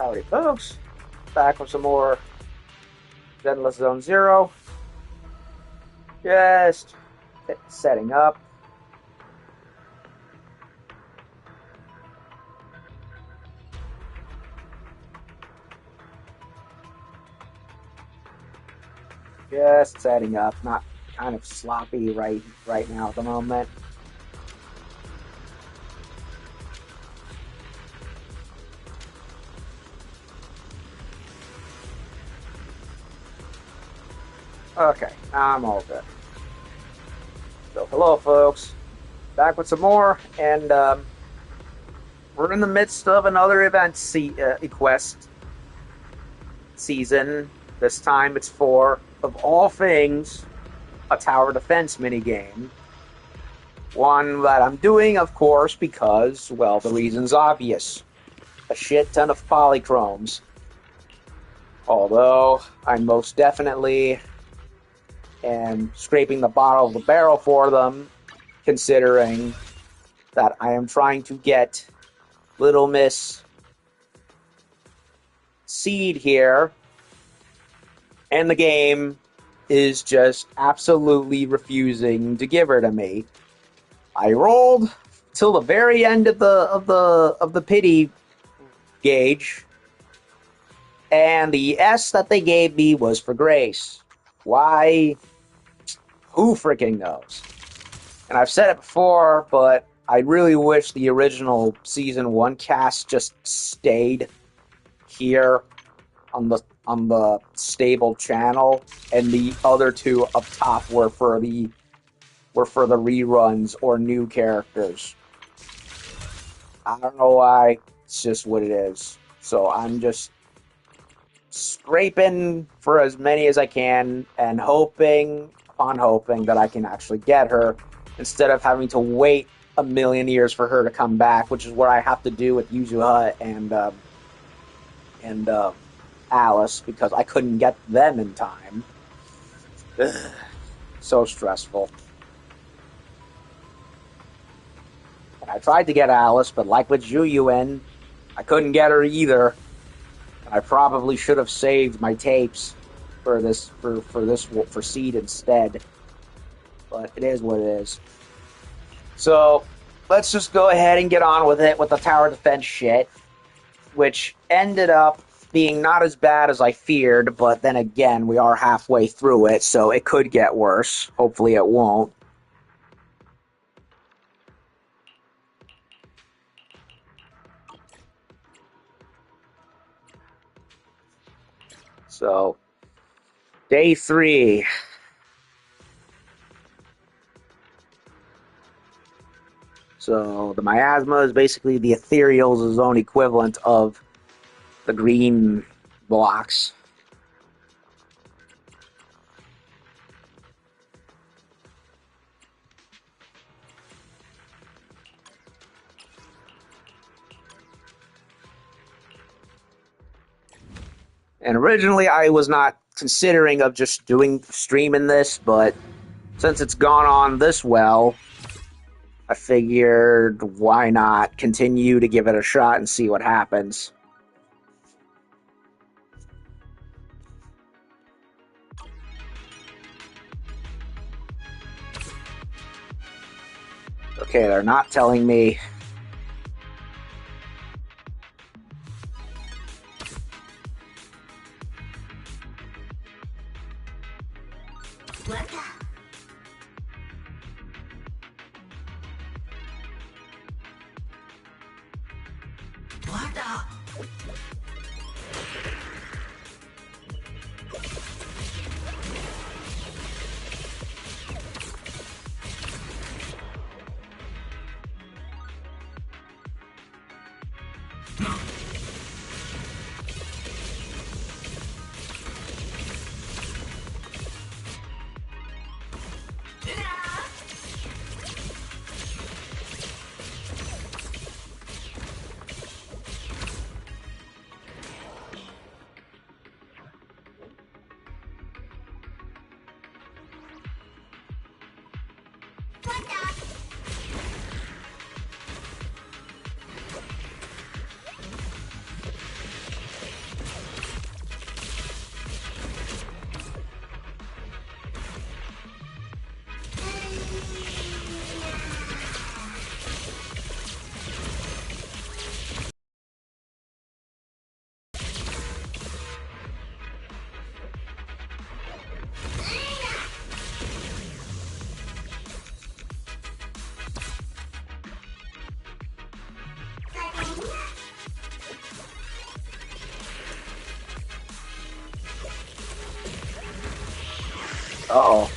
Howdy folks, back with some more Zenless Zone Zero. Just setting up. Just setting up, not kind of sloppy right now at the moment. Okay, I'm all good. So, hello, folks. Back with some more, and we're in the midst of another event quest season. This time, it's for, of all things, a tower defense minigame. One that I'm doing, of course, because, well, the reason's obvious. A shit ton of polychromes. Although, I most definitely am scraping the bottom of the barrel for them, considering that I am trying to get Little Miss Seed here, and the game is just absolutely refusing to give her to me. I rolled till the very end of the pity gauge, and the S that they gave me was for grace. Why? Who freaking knows? And I've said it before, but I really wish the original Season 1 cast just stayed here on the stable channel, and the other two up top were for the reruns or new characters. I don't know why. It's just what it is. So I'm just scraping for as many as I can and hoping that I can actually get her instead of having to wait a million years for her to come back, which is what I have to do with Yuzuha and Alice, because I couldn't get them in time. Ugh. So stressful. And I tried to get Alice, but like with Juyuan, I couldn't get her either. I probably should have saved my tapes for Seed instead. But it is what it is. So let's just go ahead and get on with it with the tower defense shit, which ended up being not as bad as I feared, but then again, we are halfway through it, so it could get worse. Hopefully it won't. So, day 3. So, the miasma is basically the ethereal's own equivalent of the green blocks. And originally I was not considering of just streaming this, but since it's gone on this well, I figured why not continue to give it a shot and see what happens. Okay, they're not telling me. Uh-oh.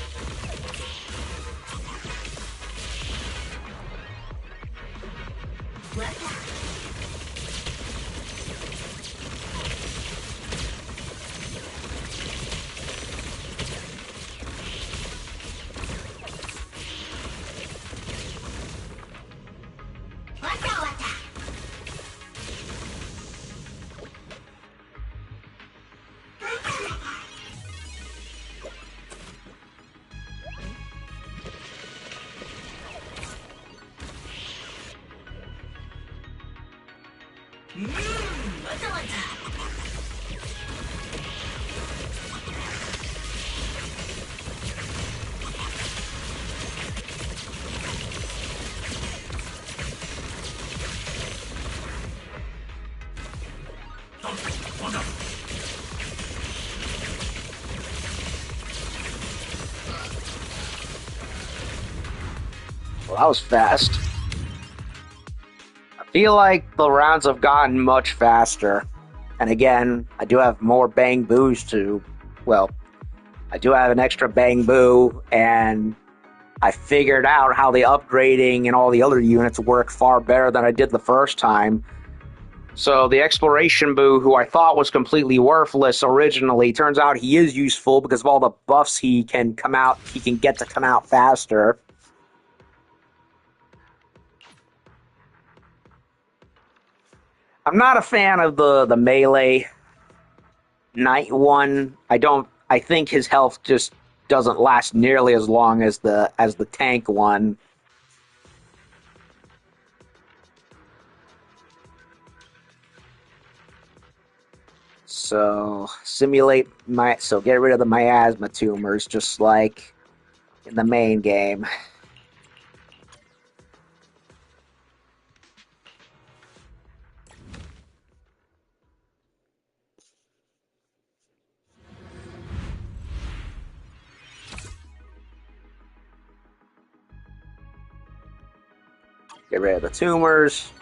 Well, that was fast. I feel like the rounds have gotten much faster. And again, I do have more Bangboos to... Well, I do have an extra Bangboo, and I figured out how the upgrading and all the other units work far better than I did the first time. So the Exploration Boo, who I thought was completely worthless originally, turns out he is useful because of all the buffs he can get to come out faster. I'm not a fan of the melee Knight one. I think his health just doesn't last nearly as long as the tank one. So get rid of the miasma tumors just like in the main game. Get rid of the tumors.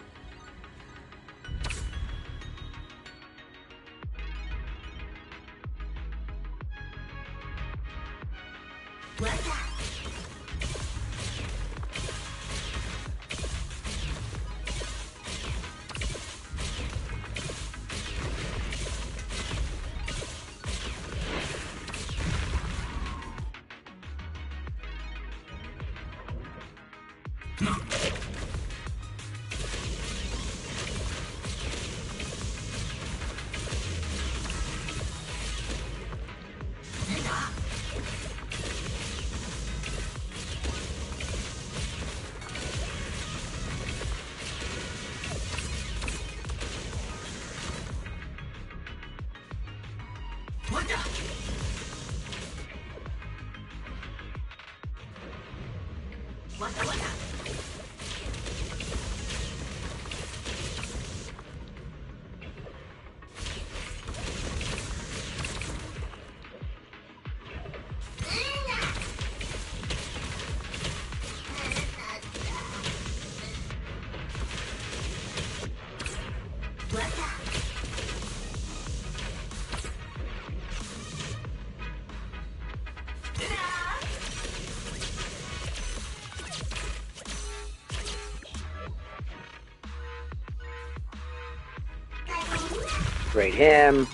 Upgrade him.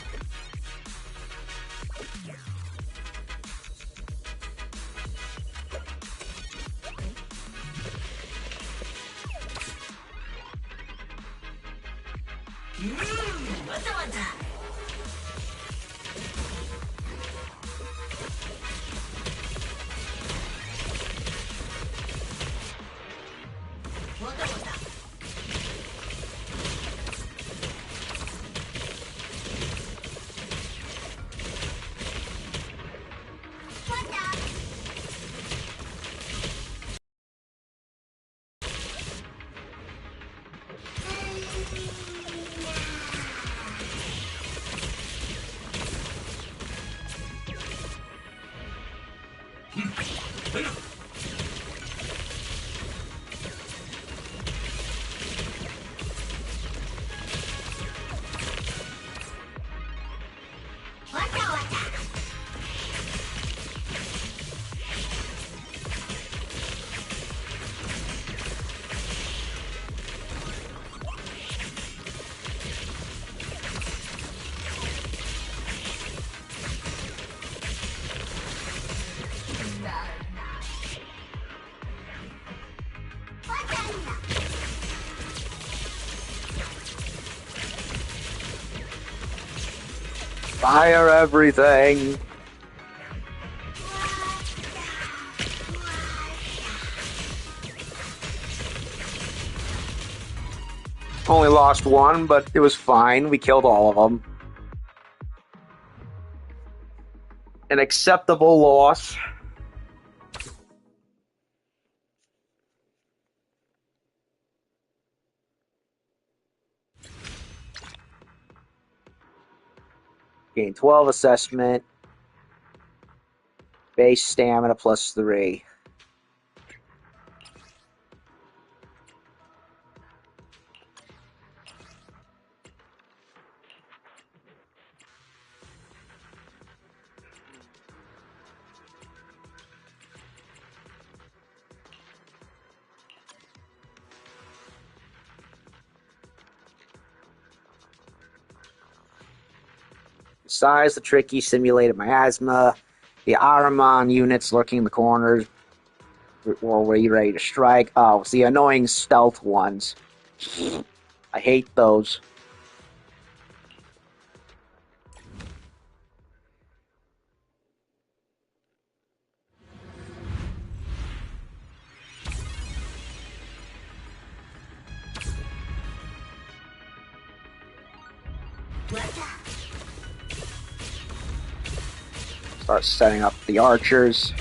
Fire everything! Only lost one, but it was fine. We killed all of them. An acceptable loss. Gain 12 assessment. Base stamina plus 3. Size the tricky simulated miasma. The Ahriman units lurking in the corners. Or were you ready to strike? Oh, it's the annoying stealth ones. I hate those. Start setting up the archers.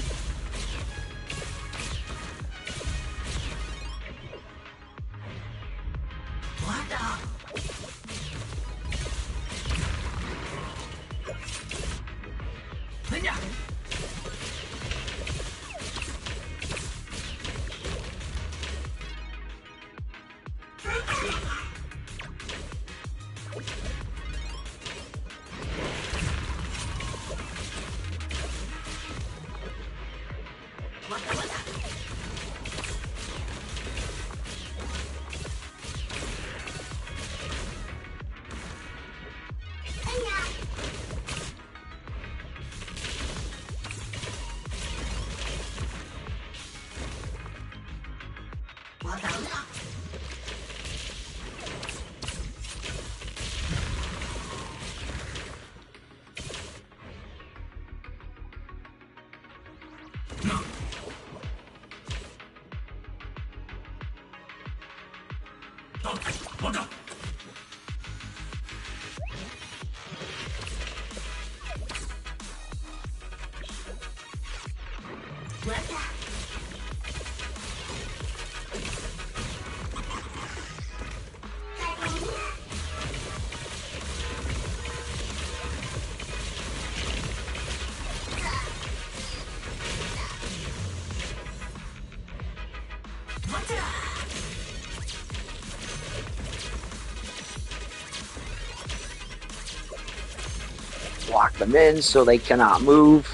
Lock them in so they cannot move.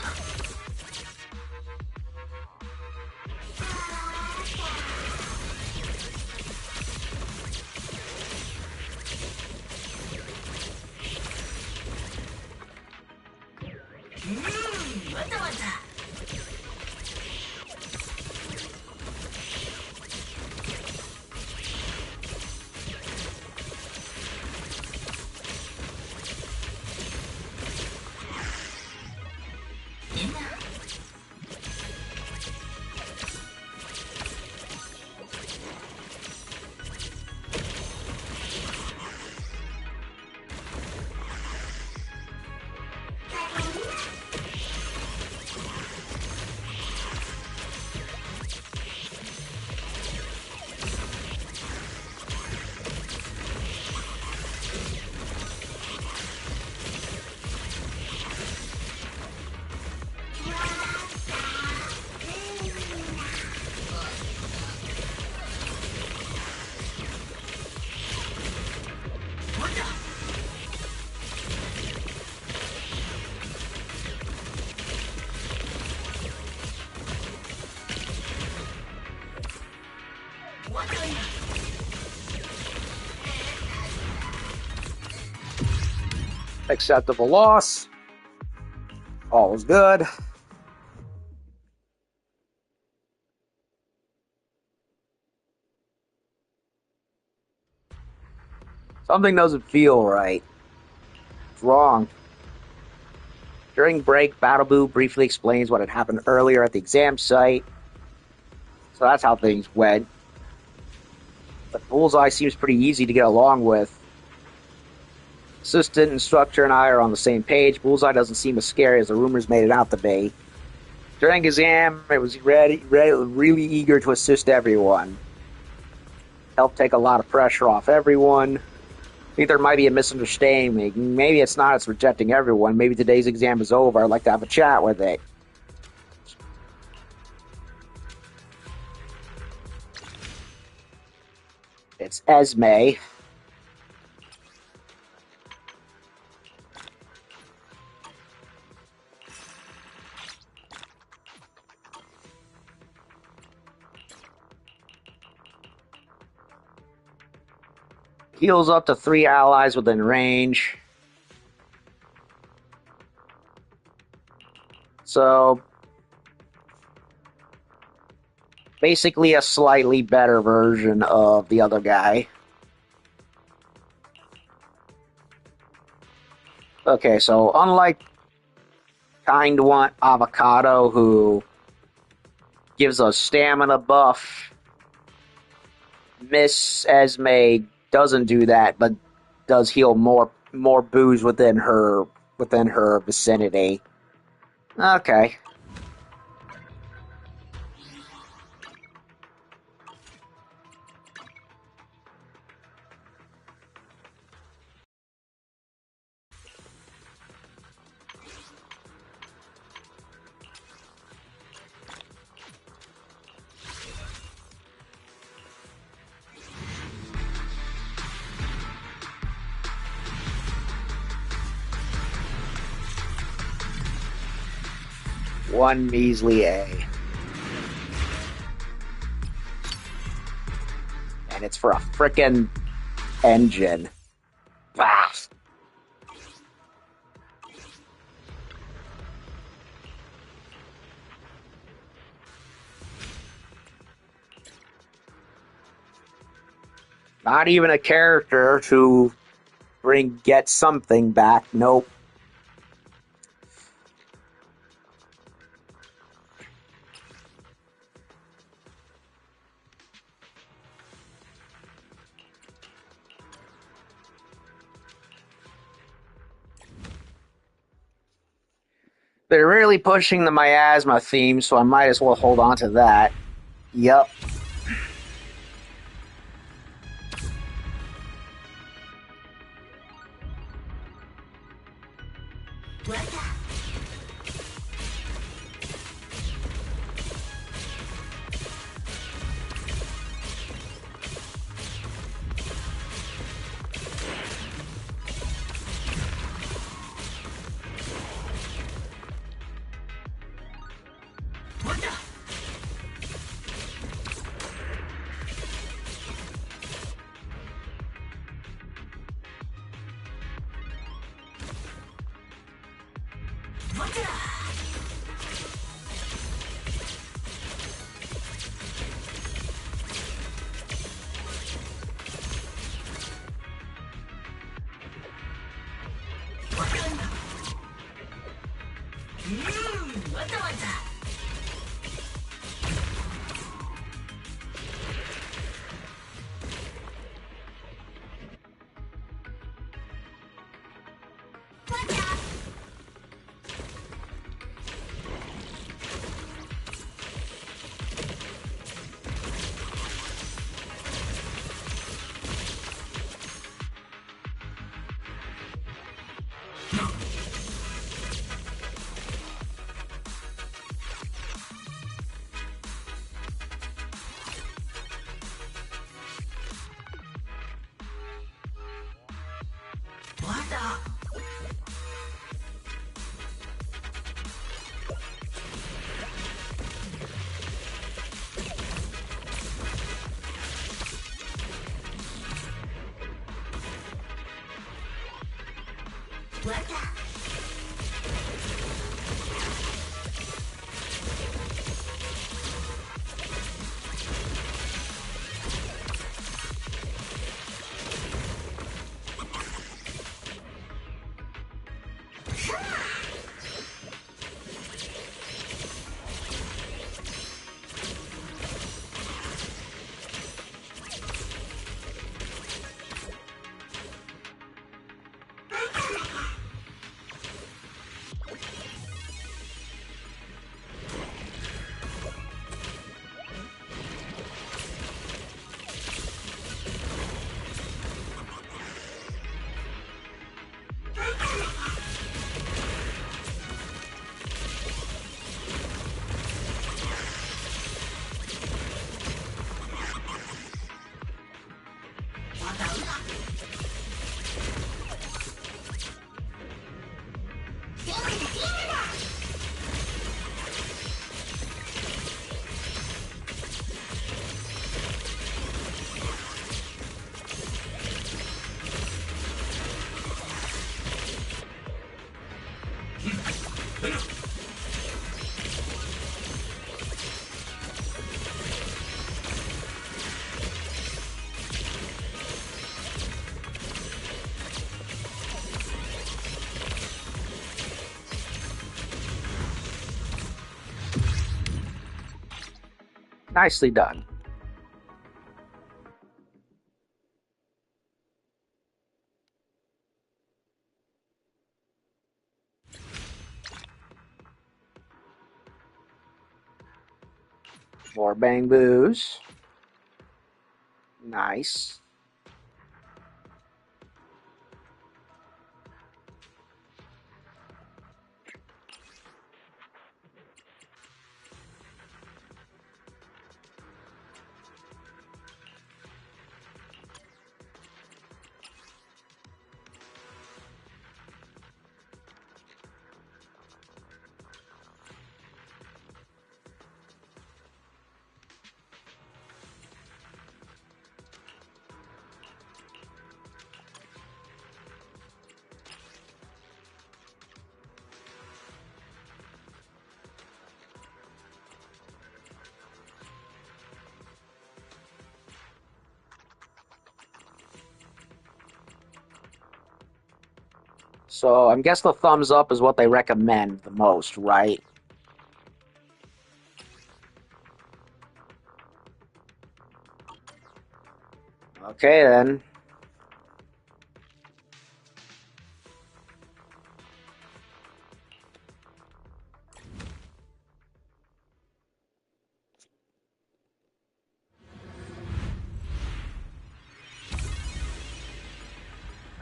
Acceptable loss. All is good. Something doesn't feel right. It's wrong. During break, Bangboo briefly explains what had happened earlier at the exam site. So that's how things went. But Bullseye seems pretty easy to get along with. Assistant, instructor, and I are on the same page. Bullseye doesn't seem as scary as the rumors made it out to be. During exam, it was really eager to assist everyone. Help take a lot of pressure off everyone. I think there might be a misunderstanding. Maybe it's not, it's rejecting everyone. Maybe today's exam is over. I'd like to have a chat with it. It's Esme. Heals up to 3 allies within range. So, basically a slightly better version of the other guy. Okay, so unlike Kind One Avocado, who gives a stamina buff, Miss Esme doesn't do that, but does heal more boos within her vicinity. Okay. One measly A. And it's for a frickin' engine. Bah. Not even a character to get something back. Nope. They're really pushing the miasma theme, so I might as well hold on to that. Yup. Nicely done. More Bangboos. Nice. So I guess the thumbs up is what they recommend the most, right? Okay then.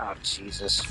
Oh, Jesus.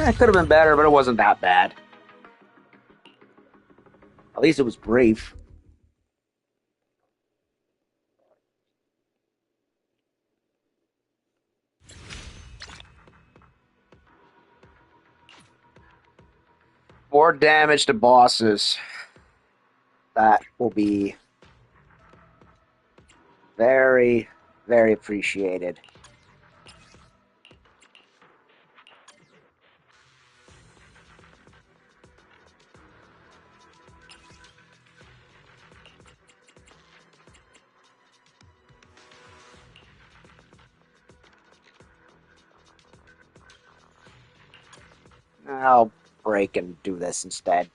It could have been better, but it wasn't that bad. At least it was brief. More damage to bosses. That will be very, very appreciated. I'll break and do this instead.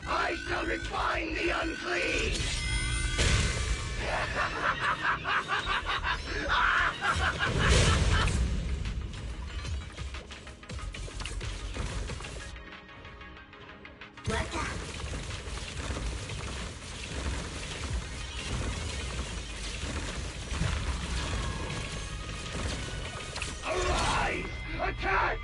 I shall refine the unclean! Arise! Attack!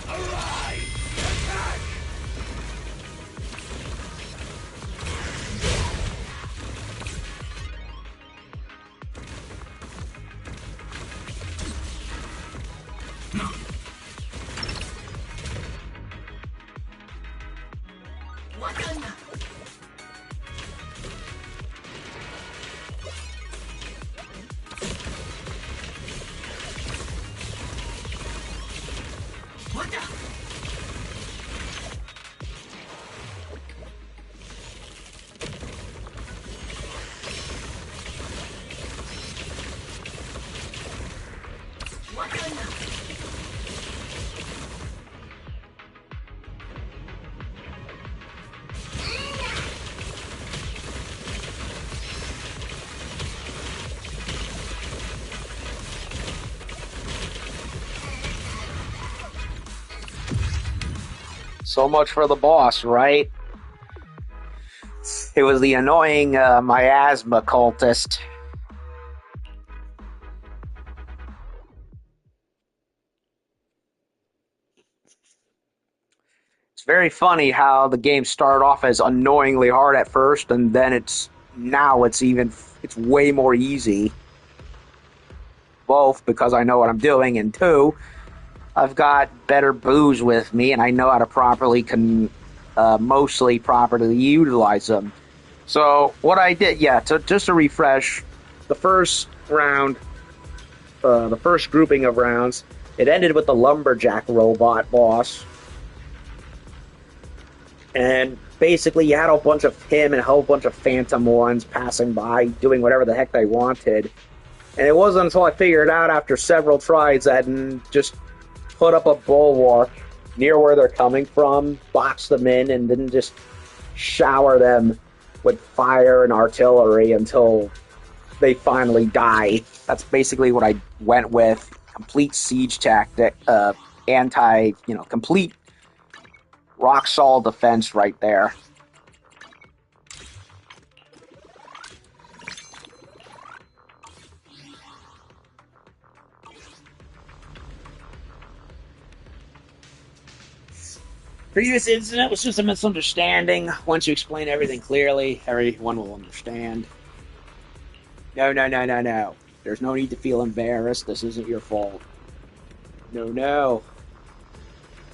Arise! Attack! So much for the boss, right? It was the annoying miasma cultist. It's very funny how the game started off as annoyingly hard at first, and then it's way more easy. Both because I know what I'm doing, and two, I've got better booze with me, and I know how to mostly properly utilize them. So what I did, yeah, just to refresh, the first round, the first grouping of rounds, it ended with the lumberjack robot boss, and basically you had a bunch of him and a whole bunch of phantom ones passing by, doing whatever the heck they wanted. And it wasn't until I figured out after several tries that just put up a bulwark near where they're coming from, box them in, and then just shower them with fire and artillery until they finally die. That's basically what I went with. Complete siege tactic, complete rock solid defense right there. Previous incident was just a misunderstanding. Once you explain everything clearly, everyone will understand. No, no, no, no, no. There's no need to feel embarrassed. This isn't your fault. No, no.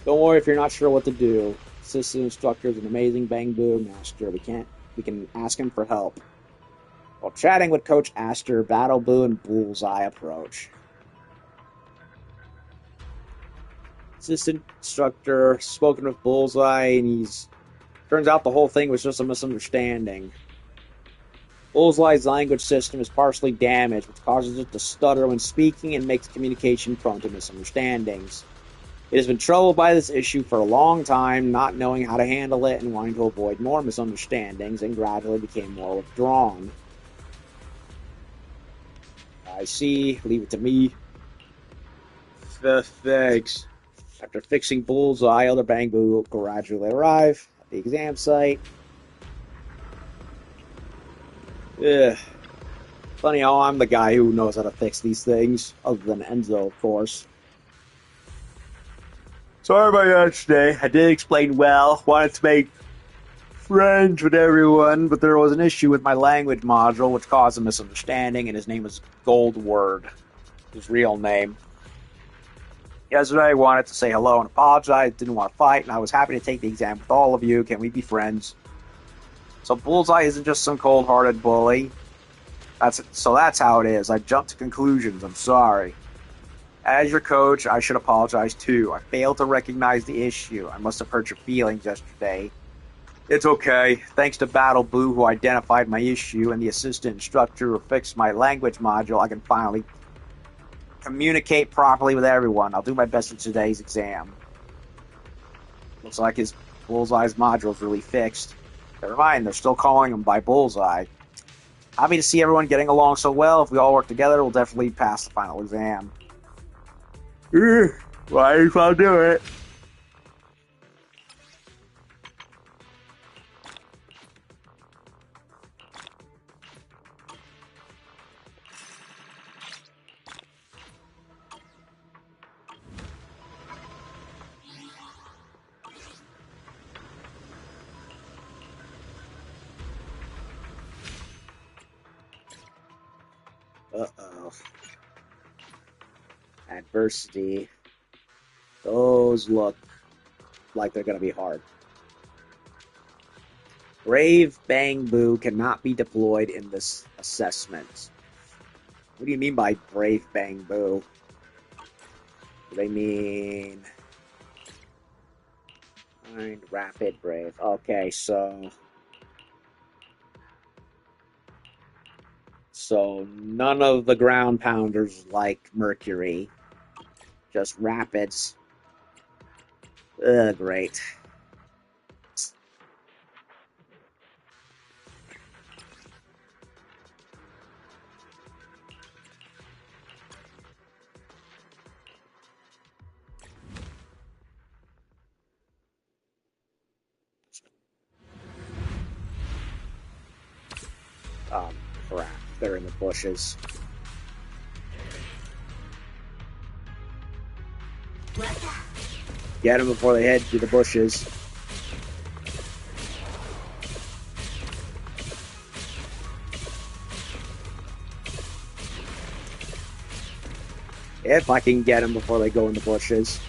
Don't worry if you're not sure what to do. Assistant instructor is an amazing Bangboo master. We can ask him for help. While chatting with Coach Aster, Battleboo and Bullseye approach. Assistant instructor spoken with Bullseye, and turns out the whole thing was just a misunderstanding. Bullseye's language system is partially damaged, which causes it to stutter when speaking and makes communication prone to misunderstandings. It has been troubled by this issue for a long time, not knowing how to handle it and wanting to avoid more misunderstandings, and gradually became more withdrawn. I see. Leave it to me. Thanks. After fixing Bullseye, other Bangboo will gradually arrive at the exam site. Ugh. Funny how I'm the guy who knows how to fix these things, other than Enzo, of course. Sorry about yesterday. I did explain well. Wanted to make friends with everyone, but there was an issue with my language module, which caused a misunderstanding, and his name was Goldword, his real name. Yesterday, I wanted to say hello and apologize. Didn't want to fight, and I was happy to take the exam with all of you. Can we be friends? So Bullseye isn't just some cold-hearted bully. That's how it is. I jumped to conclusions. I'm sorry. As your coach, I should apologize too. I failed to recognize the issue. I must have hurt your feelings yesterday. It's okay. Thanks to Battleboo, who identified my issue, and the assistant instructor who fixed my language module, I can finally communicate properly with everyone. I'll do my best for today's exam. Looks like his Bullseye's module's really fixed. Never mind, they're still calling him by Bullseye. Happy to see everyone getting along so well. If we all work together, we'll definitely pass the final exam. Might as well do it. Uh-oh. Adversity. Those look like they're going to be hard. Brave Bangboo cannot be deployed in this assessment. What do you mean by Brave Bangboo? Do they mean... Rapid Brave. Okay, so none of the ground pounders like Mercury. Just rapids. Ugh, great. Crap. They're in the bushes. Get them before they head to the bushes. If I can get them before they go in the bushes.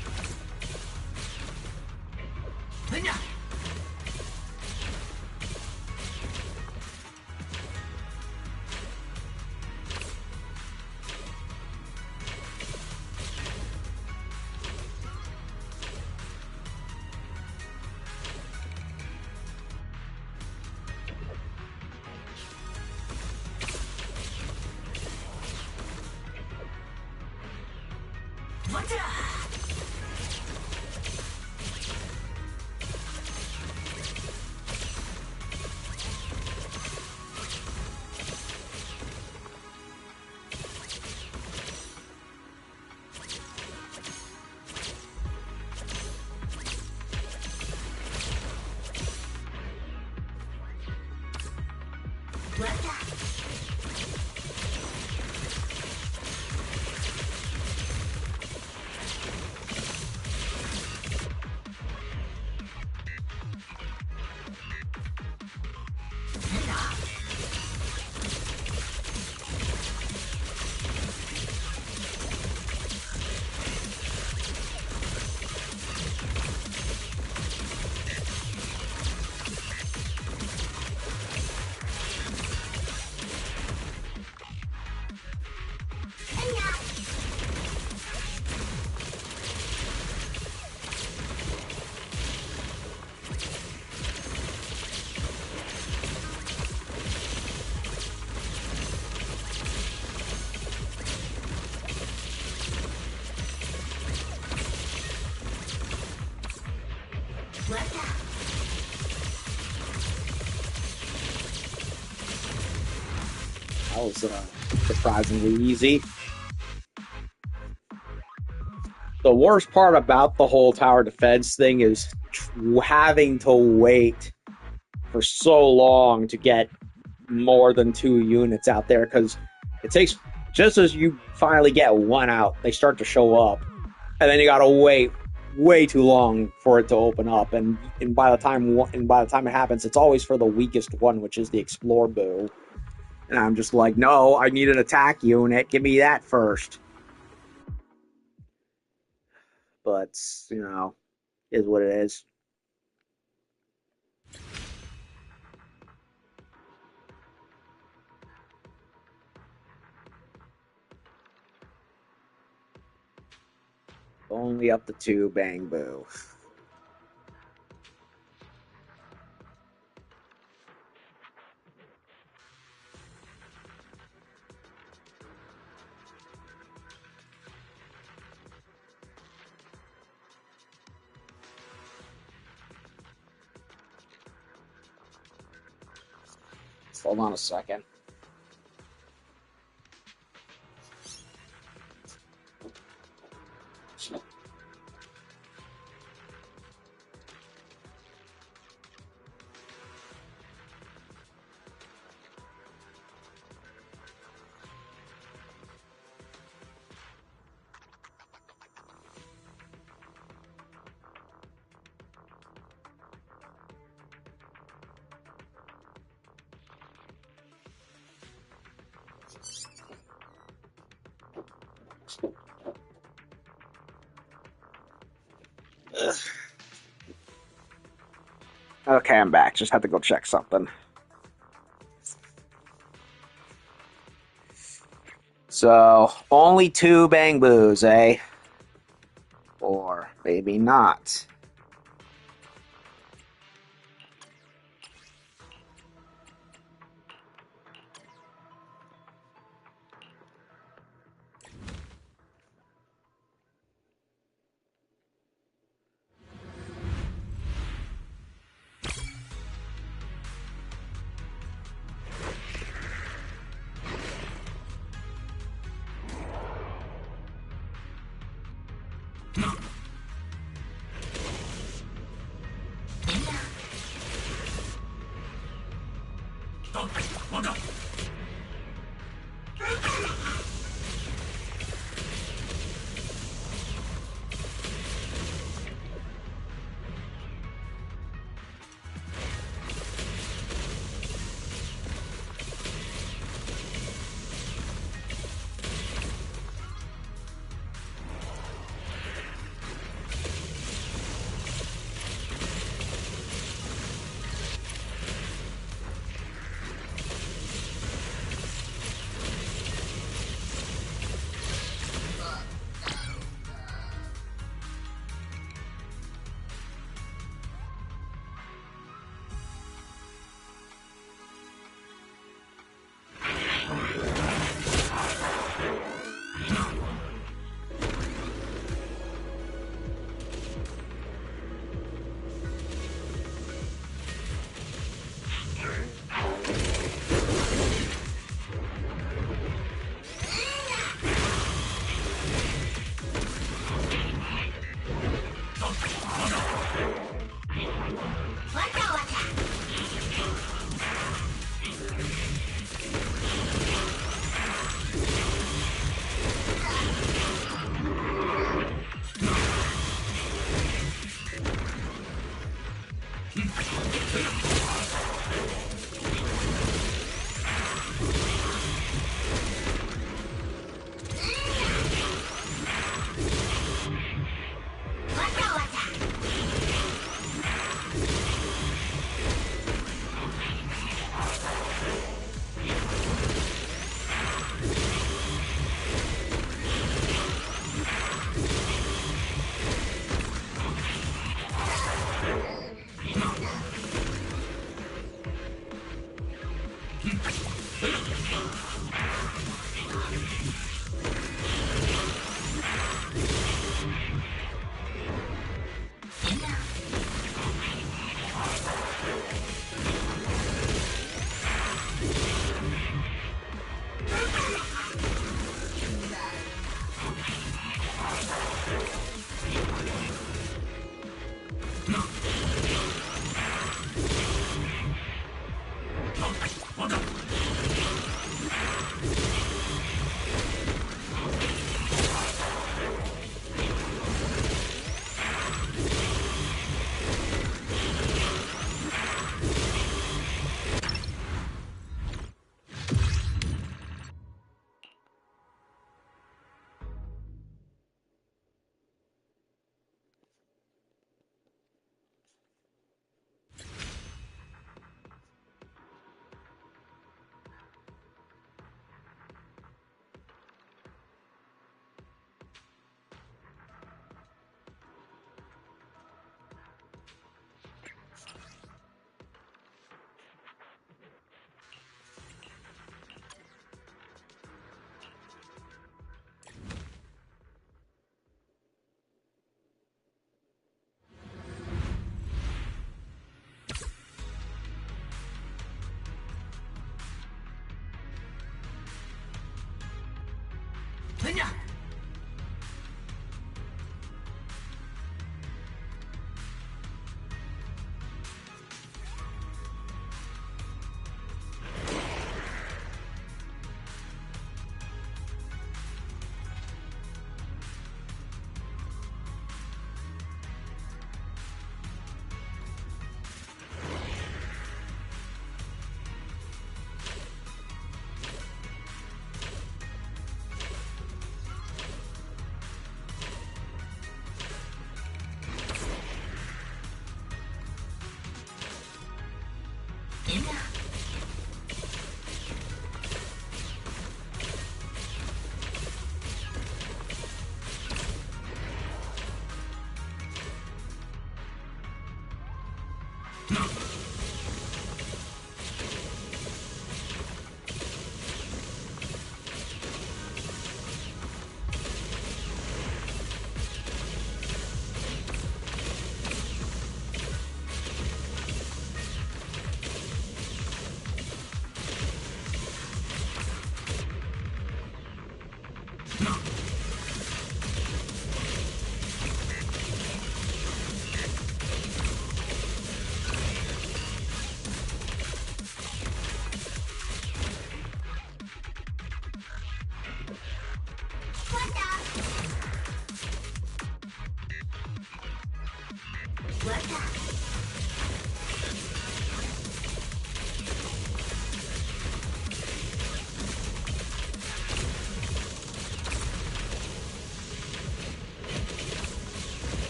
That was surprisingly easy. The worst part about the whole tower defense thing is having to wait for so long to get more than 2 units out there, because it takes, just as you finally get one out, they start to show up, and then you gotta wait way too long for it to open up, and by the time it happens, it's always for the weakest one, which is the Explore Boo. And I'm just like, no, I need an attack unit. Give me that first. But, is what it is. Only up to 2 Bangboo. Hold on a second. Ugh. Okay, I'm back. Just had to go check something. So, only 2 Bangboos, eh? Or maybe not.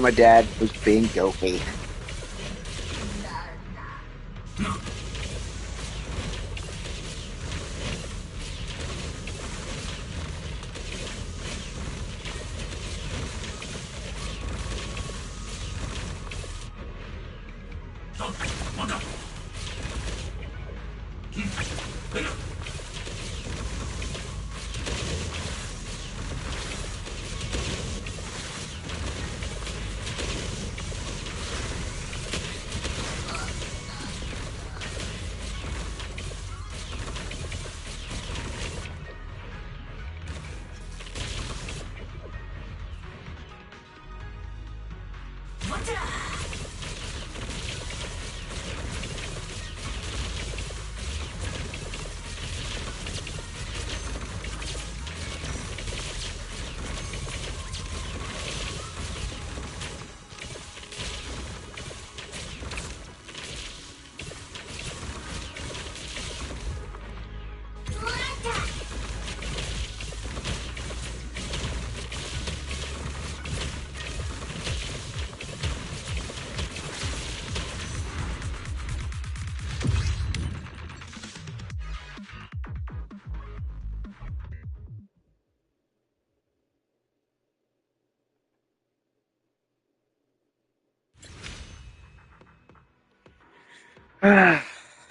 My dad was being goofy.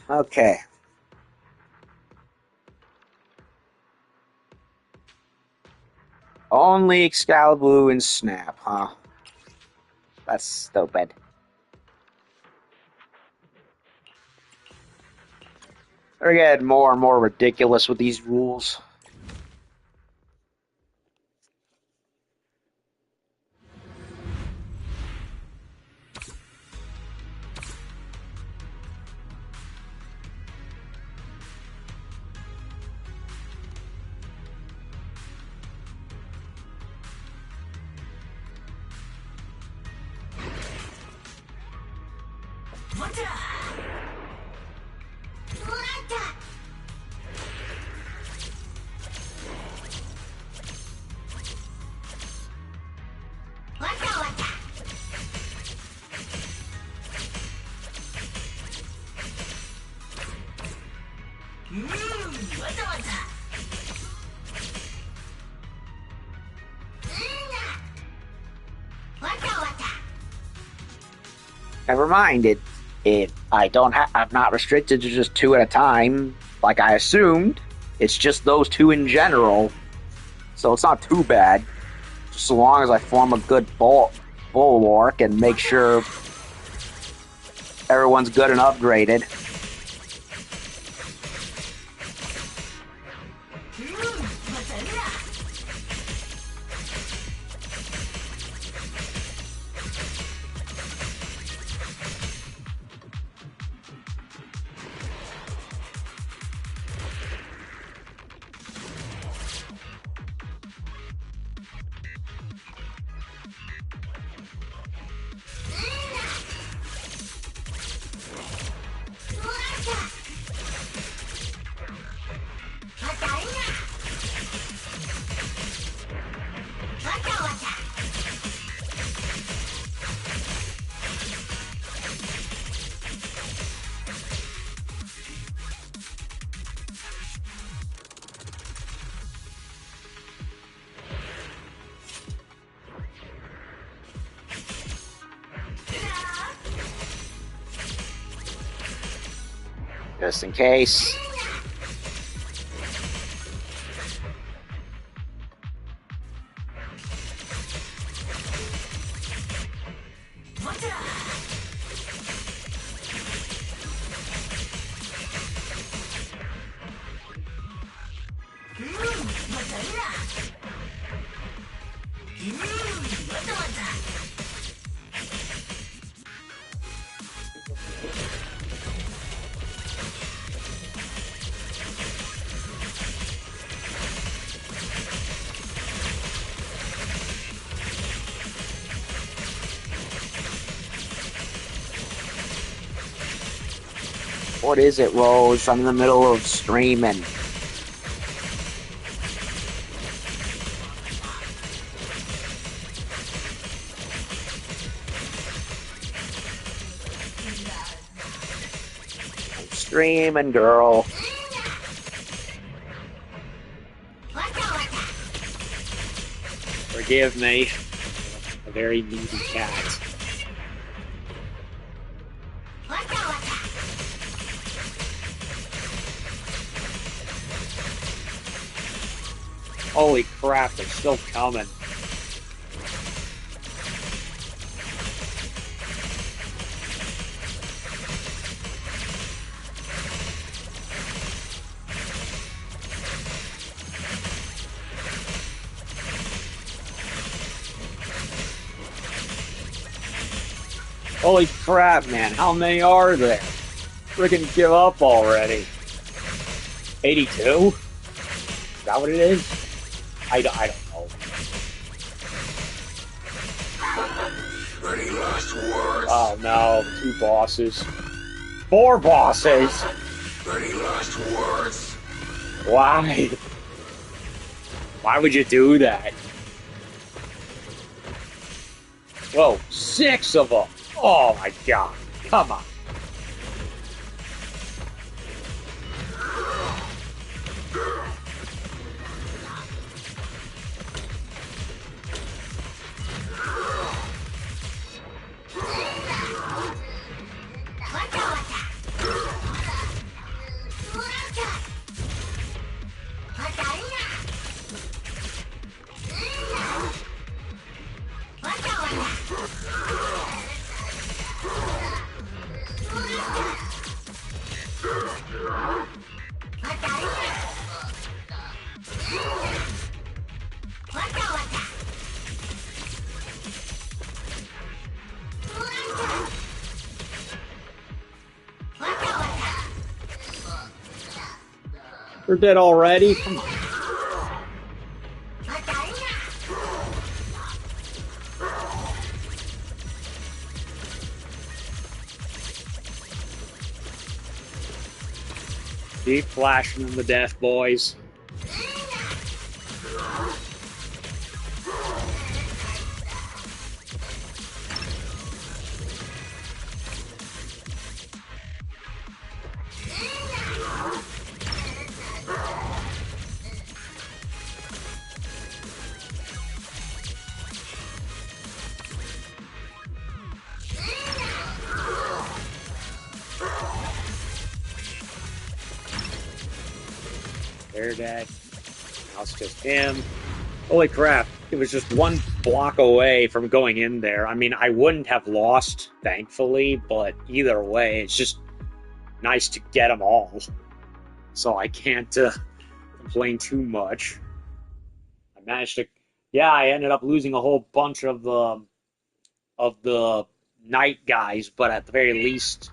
Okay. Only Excalibur and Snap, huh? That's stupid. They're getting more and more ridiculous with these rules. Never mind, it I'm not restricted to just two at a time, like I assumed. It's just those two in general, so it's not too bad. Just so long as I form a good bulwark and make sure everyone's good and upgraded. Just in case. What is it, Rose? I'm in the middle of streaming. I'm streaming, girl. Forgive me. A very needy cat. Holy crap, they're still coming. Holy crap, man, how many are there? Freaking give up already. 82? Is that what it is? I don't know. Any last words? Oh no, 2 bosses. 4 bosses! Any last words? Why? Why would you do that? Whoa, 6 of them! Oh my god, come on. We're dead already? Come on. Keep flashing them to death, boys. They're dead. Now it's just him. Holy crap. It was just one block away from going in there. I mean, I wouldn't have lost, thankfully, but either way, it's just nice to get them all. So I can't complain too much. I managed to... Yeah, I ended up losing a whole bunch of the night guys, but at the very least,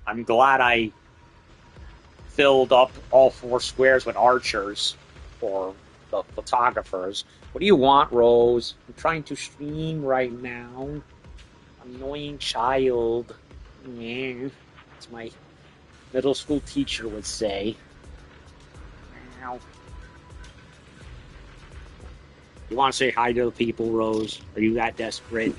I'm glad I filled up all 4 squares with archers, or the photographers. What do you want, Rose? I'm trying to stream right now. Annoying child. Yeah, as my middle school teacher would say. Ow. You want to say hi to the people, Rose? Are you that desperate?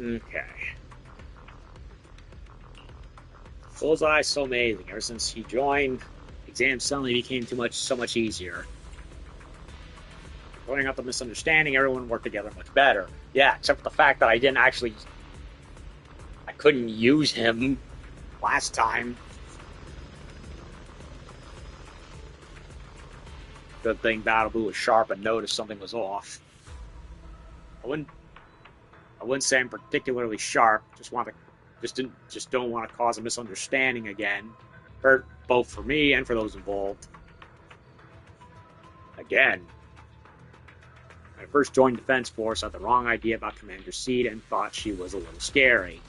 Okay. Bullseye's so amazing. Ever since he joined, exams suddenly became so much easier. Pointing out the misunderstanding, everyone worked together much better. Yeah, except for the fact that I couldn't use him last time. Good thing Bangboo was sharp and noticed something was off. I wouldn't say I'm particularly sharp. Just don't want to cause a misunderstanding again, hurt both for me and for those involved. Again, when I first joined Defense Force, I had the wrong idea about Commander Seed and thought she was a little scary.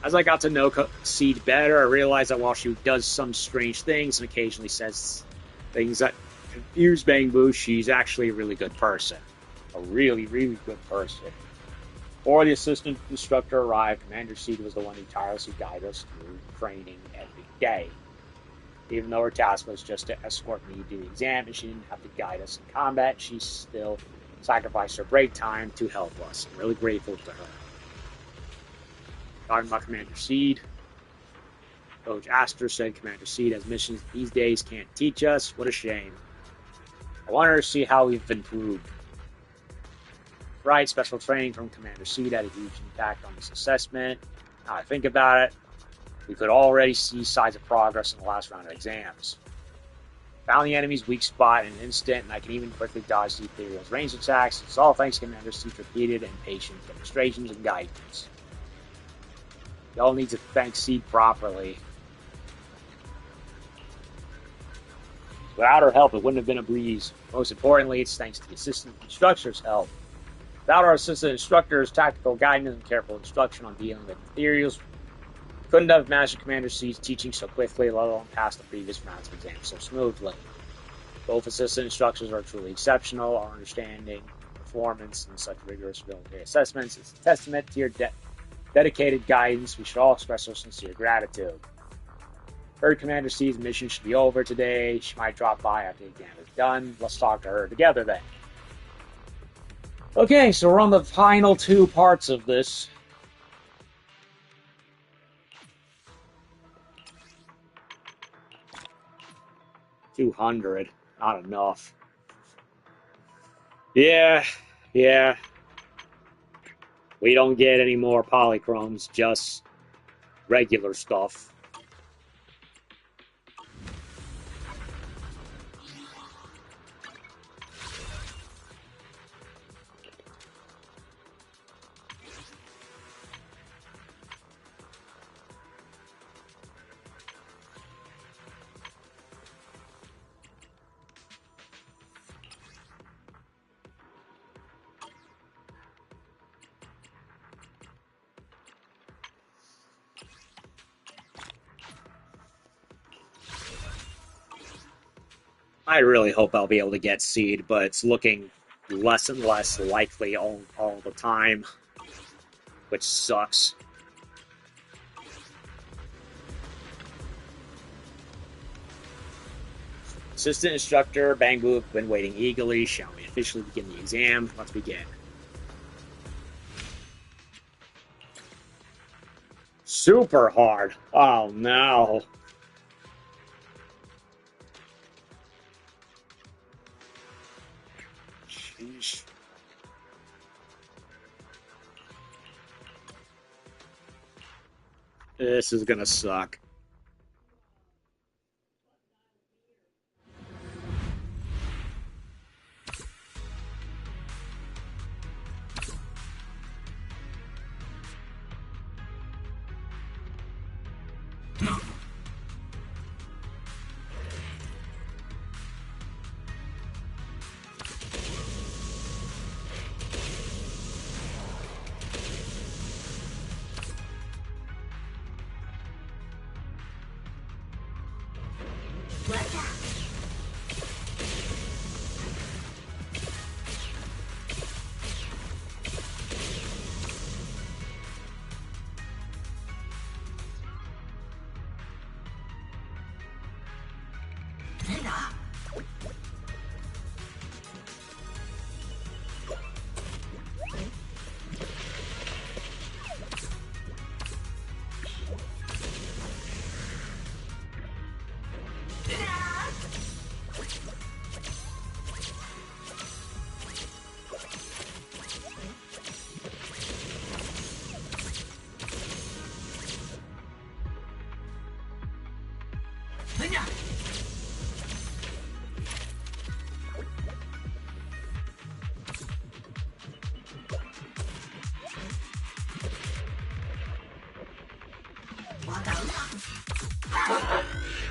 As I got to know Seed better, I realized that while she does some strange things and occasionally says things that confuse Bangboo, she's actually a really good person. A really, really good person. Before the assistant instructor arrived, Commander Seed was the one who tirelessly guided us through training every day. Even though her task was just to escort me to the exam and she didn't have to guide us in combat, she still sacrificed her break time to help us. I'm really grateful to her. Talking about Commander Seed, Coach Astor said Commander Seed has missions these days can't teach us. What a shame. I want her to see how we've improved. Right, special training from Commander Seed had a huge impact on this assessment. Now I think about it, we could already see signs of progress in the last round of exams. Found the enemy's weak spot in an instant, and I can even quickly dodge the Ethereal's range attacks. It's all thanks to Commander Seed's repeated and patient demonstrations and guidance. Y'all need to thank Seed properly. Without her help, it wouldn't have been a breeze. Most importantly, it's thanks to the assistant instructor's help. Without our assistant instructor's tactical guidance and careful instruction on dealing with Ethereals, we couldn't have mastered Commander C's teaching so quickly, let alone passed the previous rounds of exams so smoothly. Both assistant instructors are truly exceptional. Our understanding, performance, and such rigorous military assessments is a testament to your dedicated guidance. We should all express our sincere gratitude. Heard Commander C's mission should be over today. She might drop by after the exam is done. Let's talk to her together then. Okay, so we're on the final 2 parts of this. $200, not enough. Yeah. We don't get any more polychromes, just regular stuff. I really hope I'll be able to get Seed, but it's looking less and less likely all the time, which sucks. Assistant instructor Bangboo have been waiting eagerly. Shall we officially begin the exam? Let's begin. Super hard. Oh no. Sheesh. This is gonna suck.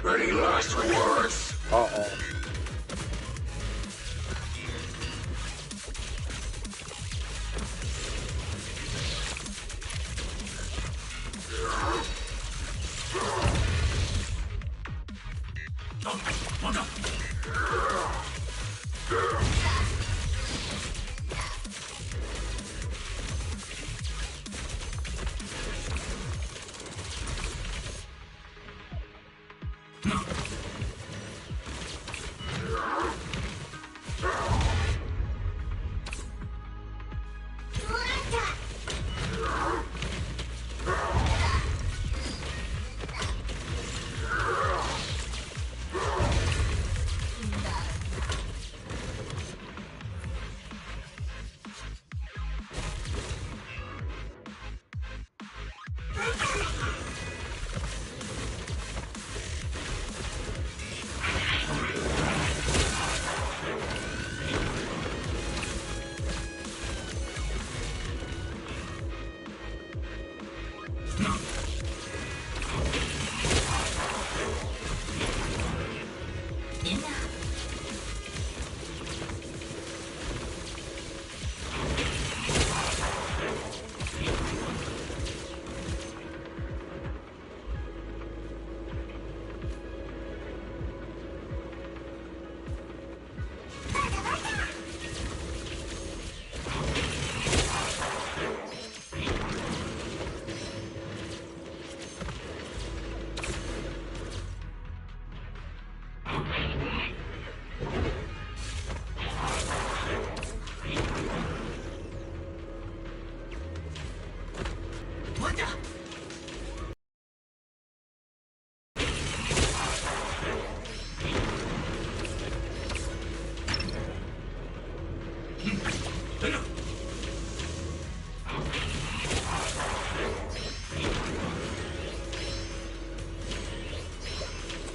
Any last words? Uh-oh.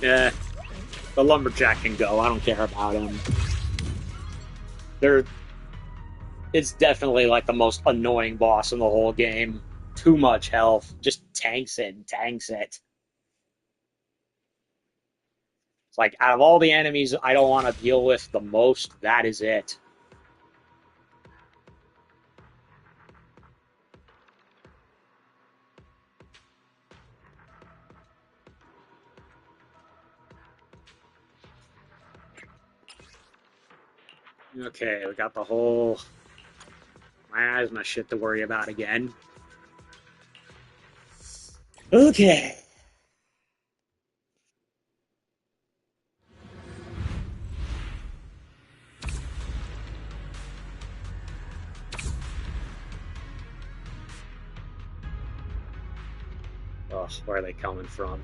Yeah, the lumberjack can go. I don't care about him. They're It's definitely like the most annoying boss in the whole game. Too much health. Just tanks it and tanks it. It's like out of all the enemies I don't want to deal with the most, that is it. Okay, we got the whole miasma shit to worry about again. Okay. Oh, where are they coming from?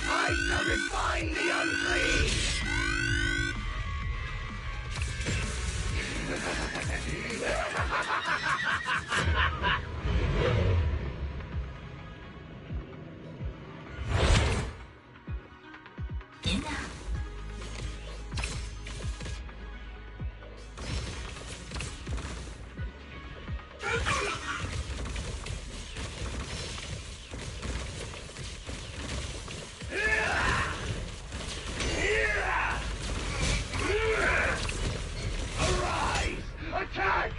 I shall refine the unclean! Arise! Attack!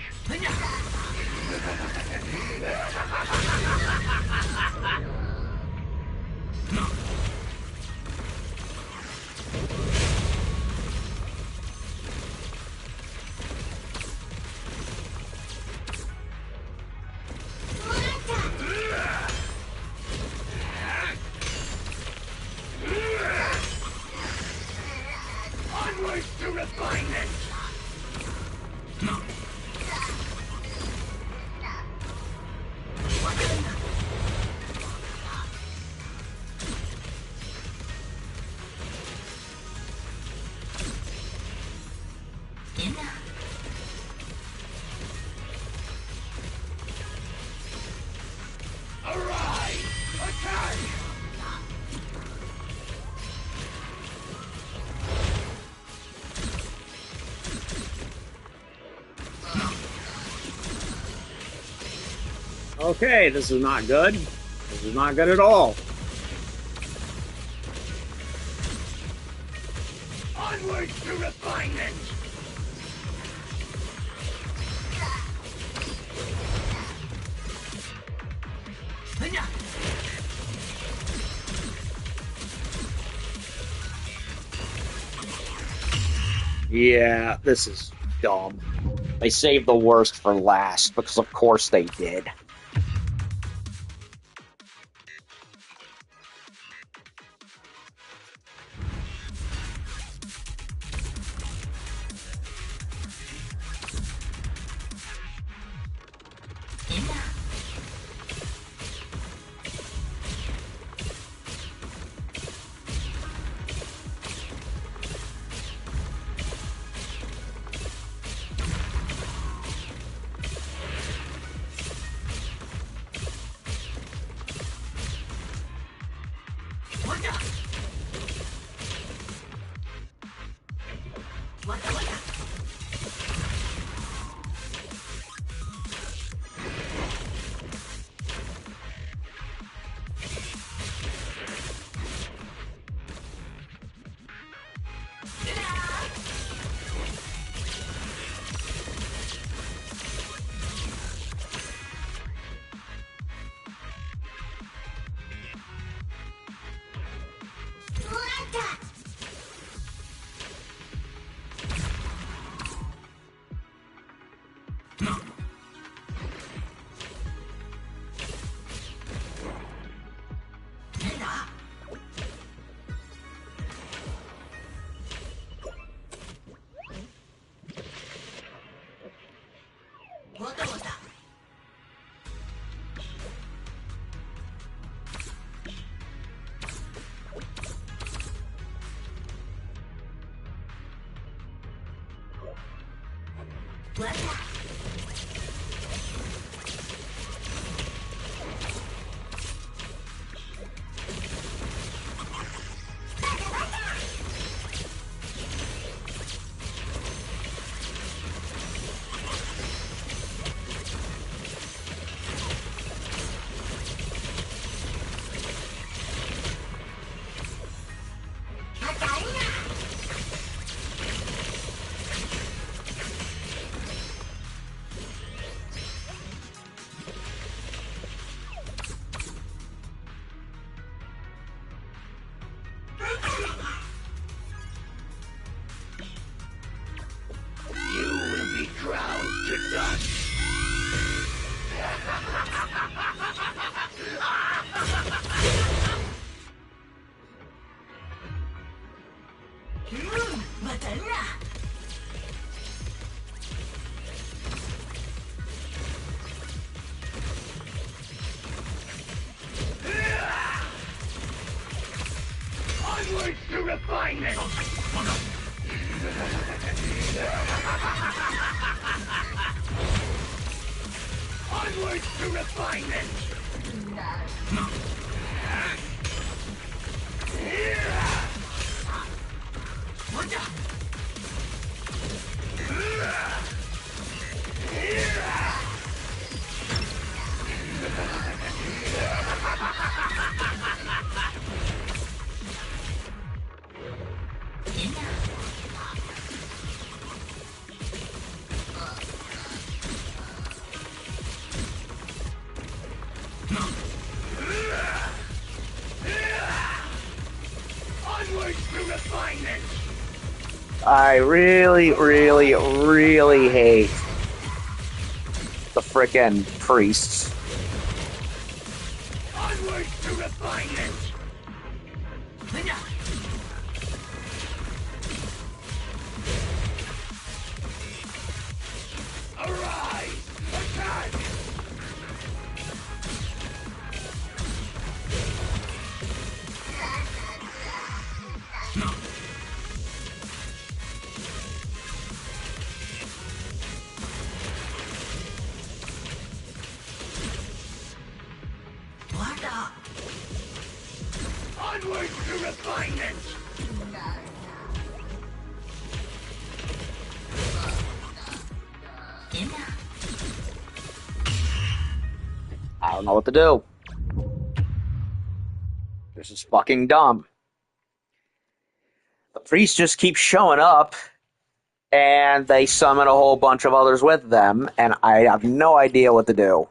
Onwards to refinement! Arise! Attack! Okay, this is not good. This is not good at all. Onwards to refinement! Yeah, this is dumb. They saved the worst for last, because of course they did. You will be ground to dust. Onwards to refinement! Onwards to refinement! Onwards to refinement! I really, really, really hate the frickin' priests. Onwards to refinement! Arise! Attack! Onwards to refinement! I don't know what to do. This is fucking dumb. The priests just keep showing up, and they summon a whole bunch of others with them, and I have no idea what to do.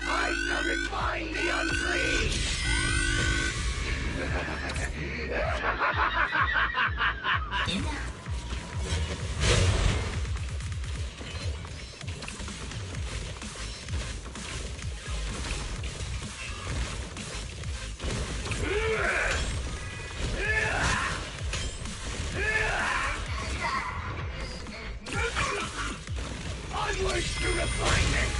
I shall refine the unclean! Onwards to refinement!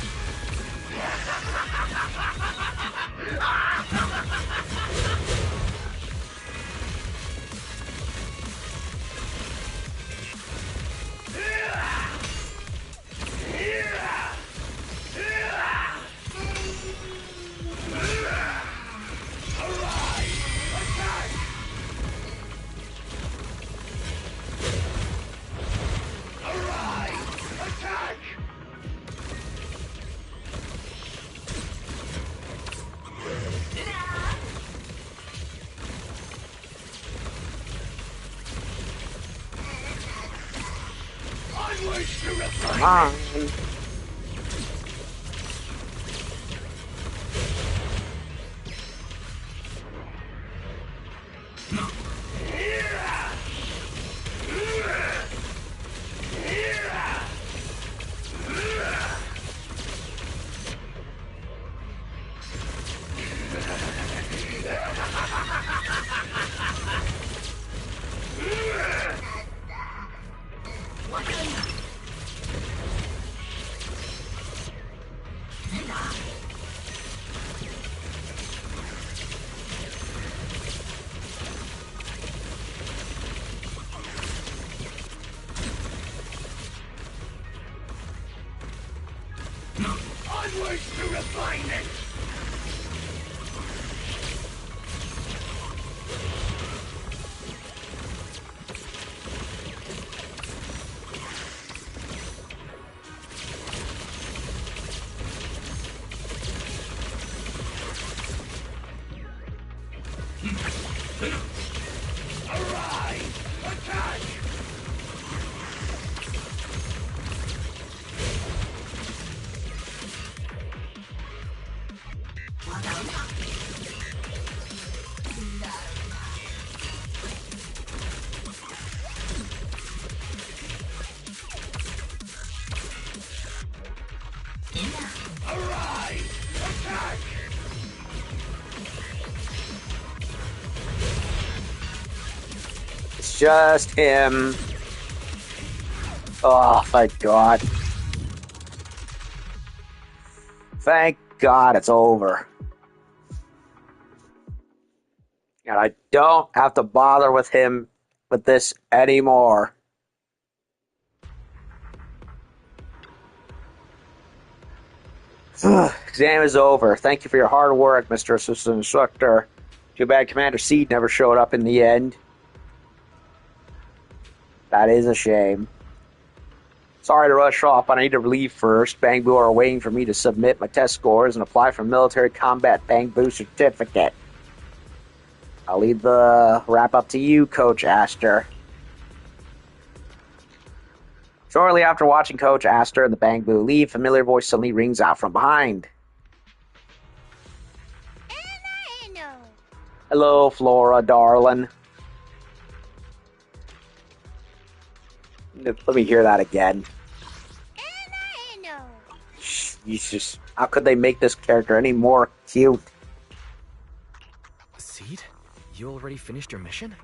Onwards to Come refinement! on. Onwards to refinement! Arise! Attack! Arise! Attack! It's just him. Oh, thank God. Thank God it's over. And I don't have to bother with him with this anymore. Exam is over. Thank you for your hard work, Mr. Assistant Instructor. Too bad Commander Seed never showed up in the end. That is a shame. Sorry to rush off, but I need to leave first. Bangboo are waiting for me to submit my test scores and apply for military combat Bangboo certificate. I'll leave the wrap up to you, Coach Astor. Shortly after watching Coach Astor and the Bangboo leave, a familiar voice suddenly rings out from behind. Hello, Flora, darling. Let me hear that again. Jesus, how could they make this character any more cute? Seed, you already finished your mission?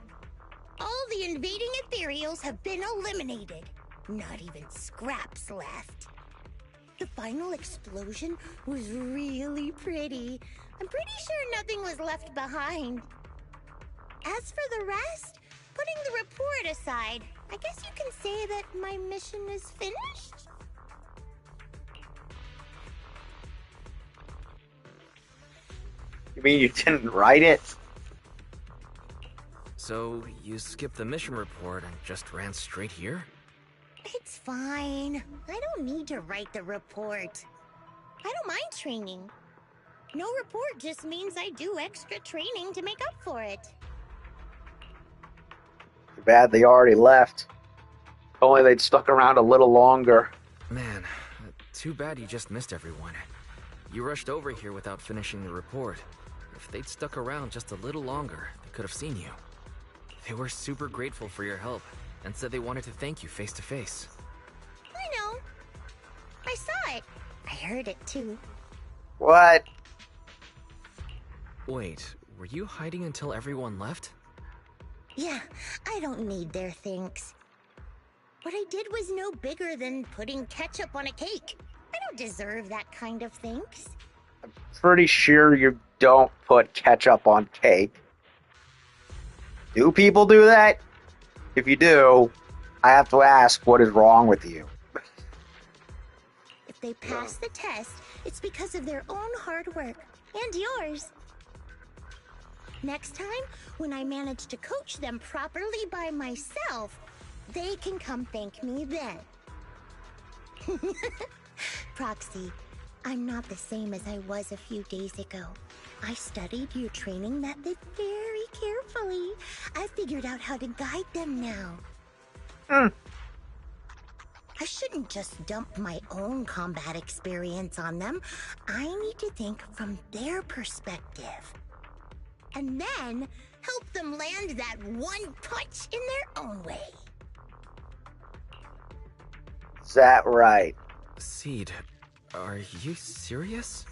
All the invading ethereals have been eliminated. Not even scraps left. The final explosion was really pretty. I'm pretty sure nothing was left behind. As for the rest, Putting the report aside, I guess you can say that my mission is finished? You mean you didn't write it? So, you skipped the mission report and just ran straight here? It's fine. I don't need to write the report. I don't mind training. No report just means I do extra training to make up for it. Too bad they already left. If only they'd stuck around a little longer. Man, too bad you just missed everyone. You rushed over here without finishing the report. If they'd stuck around just a little longer, they could have seen you. They were super grateful for your help and said they wanted to thank you face to face. I know. I saw it. I heard it too. What? Wait, were you hiding until everyone left? Yeah, I don't need their thanks. What I did was no bigger than putting ketchup on a cake. I don't deserve that kind of thanks. Pretty sure you don't put ketchup on cake. Do people do that? If you do, I have to ask, what is wrong with you? If they pass the test, it's because of their own hard work. And yours. Next time, when I manage to coach them properly by myself, they can come thank me then. Proxy, I'm not the same as I was a few days ago. I studied your training method very carefully. I figured out how to guide them now. I shouldn't just dump my own combat experience on them. I need to think from their perspective. And then help them land that one punch in their own way. Is that right? Seed, are you serious?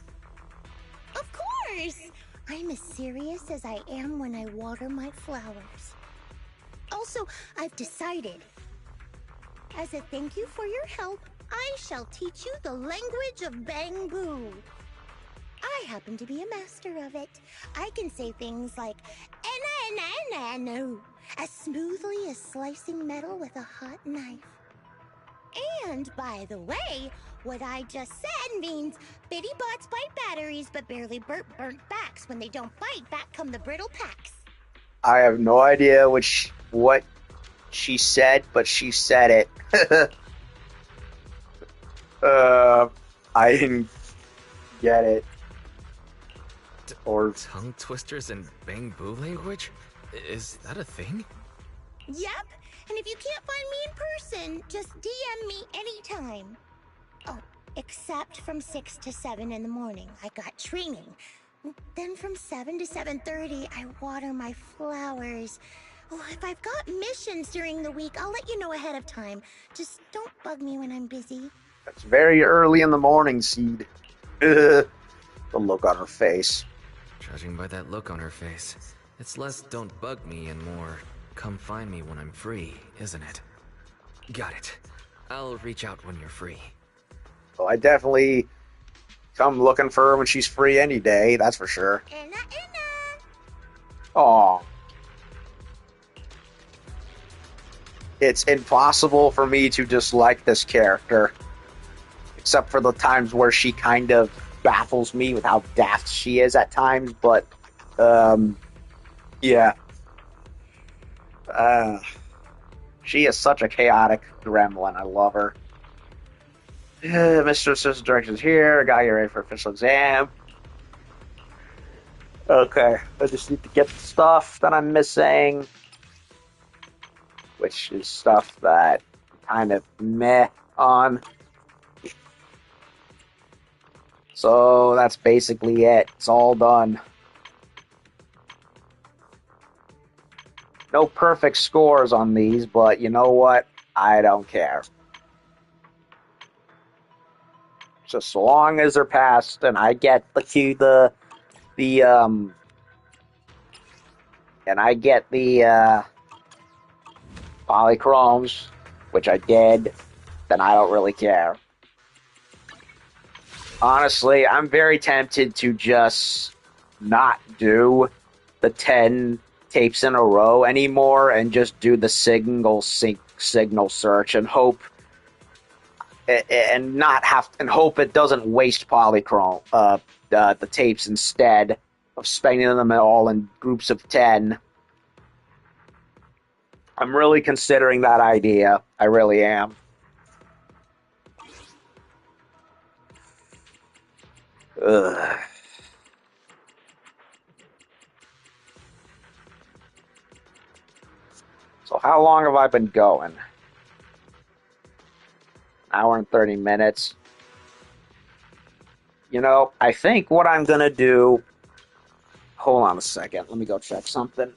Of course! I'm as serious as I am when I water my flowers. Also, I've decided. As a thank you for your help, I shall teach you the language of Bangboo. I happen to be a master of it. I can say things like "no" as smoothly as slicing metal with a hot knife. And by the way, what I just said means bitty bots bite batteries but barely burnt backs. When they don't bite, back come the brittle packs. I have no idea what she said, but she said it. I didn't get it. Or Tongue twisters and Bangboo language? Is that a thing? Yep, and if you can't find me in person, just DM me anytime. Oh, except from 6 to 7 in the morning, I got training. Then from 7 to 7:30, I water my flowers. Oh, if I've got missions during the week, I'll let you know ahead of time. Just don't bug me when I'm busy. it's very early in the morning, Seed. The look on her face. Judging by that look on her face, it's less don't bug me and more come find me when I'm free, isn't it? Got it. I'll reach out when you're free. Well, I definitely come looking for her when she's free any day, that's for sure. Anna. Aw. It's impossible for me to dislike this character. Except for the times where she kind of baffles me with how daft she is at times, but, yeah. She is such a chaotic gremlin. I love her. Mr. Assistant Director's here. I got you ready for official exam. Okay, I just need to get the stuff that I'm missing. Which is stuff that kind of meh on. So that's basically it. It's all done. No perfect scores on these, but you know what? I don't care. Just so long as they're passed and I get the polychromes, which I did, then I don't really care. Honestly, I'm very tempted to just not do the 10 tapes in a row anymore and just do the signal search and hope hope it doesn't waste polychrome the tapes instead of spending them all in groups of 10. I'm really considering that idea. I really am. Ugh. So how long have I been going? Hour and 30 minutes. You know, I think what I'm going to do... Hold on a second. Let me go check something.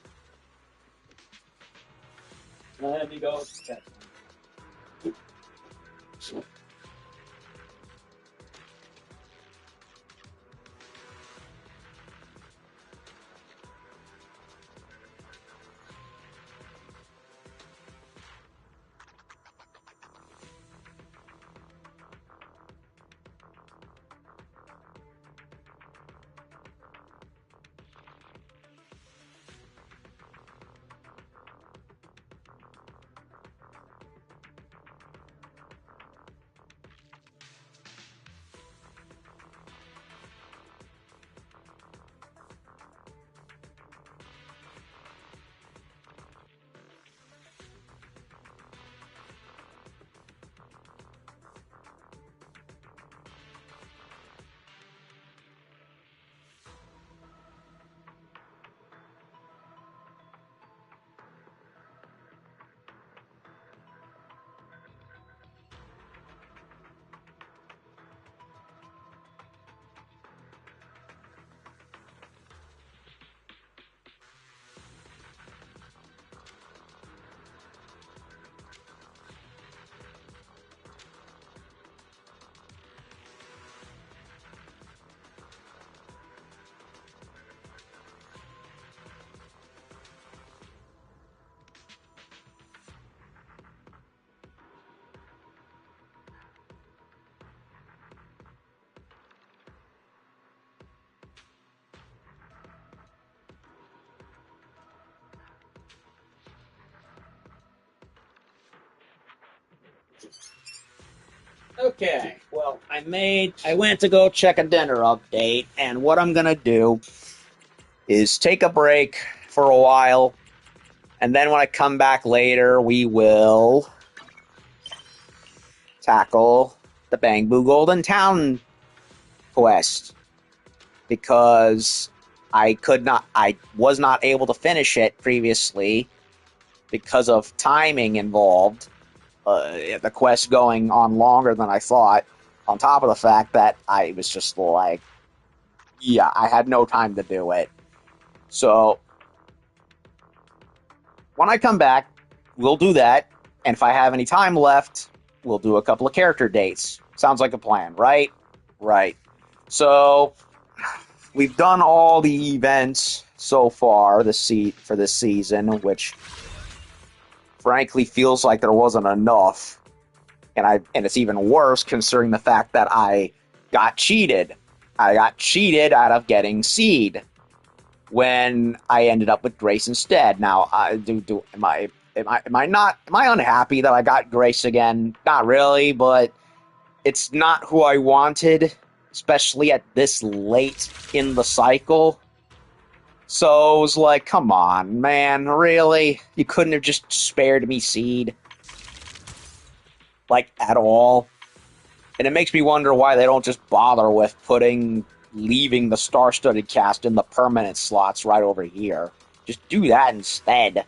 Let me go check something. Okay, well, I went to go check a dinner update, and what I'm gonna do is take a break for a while, and then when I come back later, we will tackle the Bangboo Golden Town quest, because I was not able to finish it previously because of timing involved. The quest going on longer than I thought, on top of the fact that I was just like, yeah, I had no time to do it. So, when I come back, we'll do that, and if I have any time left, we'll do a couple of character dates. Sounds like a plan, right? Right. So, we've done all the events so far for this season, which frankly feels like there wasn't enough. And it's even worse considering the fact that I got cheated. I got cheated out of getting Seed when I ended up with Grace instead. Now, am I unhappy that I got Grace again? Not really, but it's not who I wanted, especially at this late in the cycle. So it was like, come on, man, really? You couldn't have just spared me Seed? Like, at all? And it makes me wonder why they don't just bother with leaving the star-studded cast in the permanent slots right over here. Just do that instead.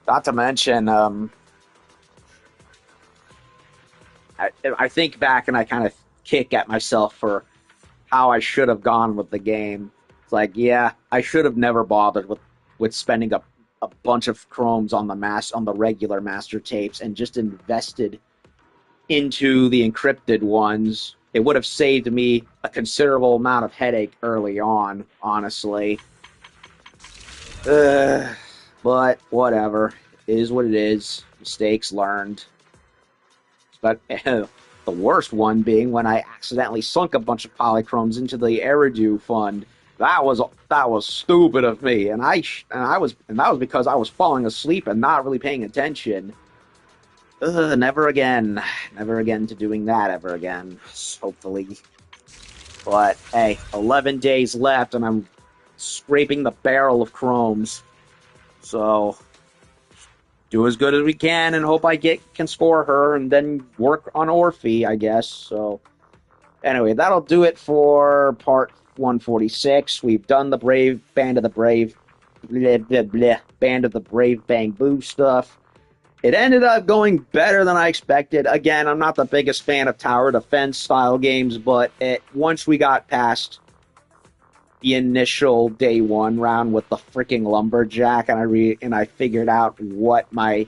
Not to mention, I think back and I kind of kick at myself for how I should have gone with the game. It's like, yeah, I should have never bothered with spending a bunch of chromes on the regular master tapes and just invested into the encrypted ones. It would have saved me a considerable amount of headache early on, honestly. But whatever. It is what it is. Mistakes learned. But the worst one being when I accidentally sunk a bunch of polychromes into the Eridu fund That was stupid of me, and that was because I was falling asleep and not really paying attention. Never again to doing that ever again. Hopefully, but hey, 11 days left, and I'm scraping the barrel of chromes. So do as good as we can, and hope I can score her, and then work on Orphe, I guess. So anyway, that'll do it for part 146. We've done the Brave Band of the Brave, bleh, bleh, bleh, Band of the Brave Bangboo stuff. It ended up going better than I expected. Again, I'm not the biggest fan of tower defense style games, but once we got past the initial day one round with the freaking lumberjack, and I figured out what my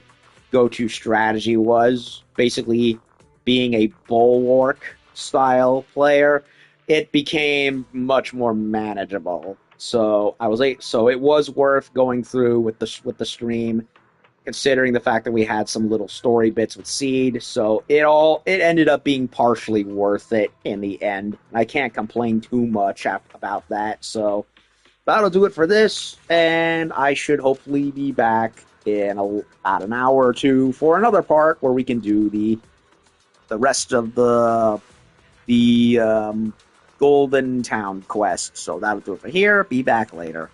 go-to strategy was, basically being a bulwark style player, it became much more manageable. So it was worth going through with the stream, considering the fact that we had some little story bits with Seed. So it ended up being partially worth it in the end. I can't complain too much about that. So that'll do it for this, and I should hopefully be back in about an hour or two for another part where we can do the rest of the Golden Town quest. So that'll do it for here. Be back later.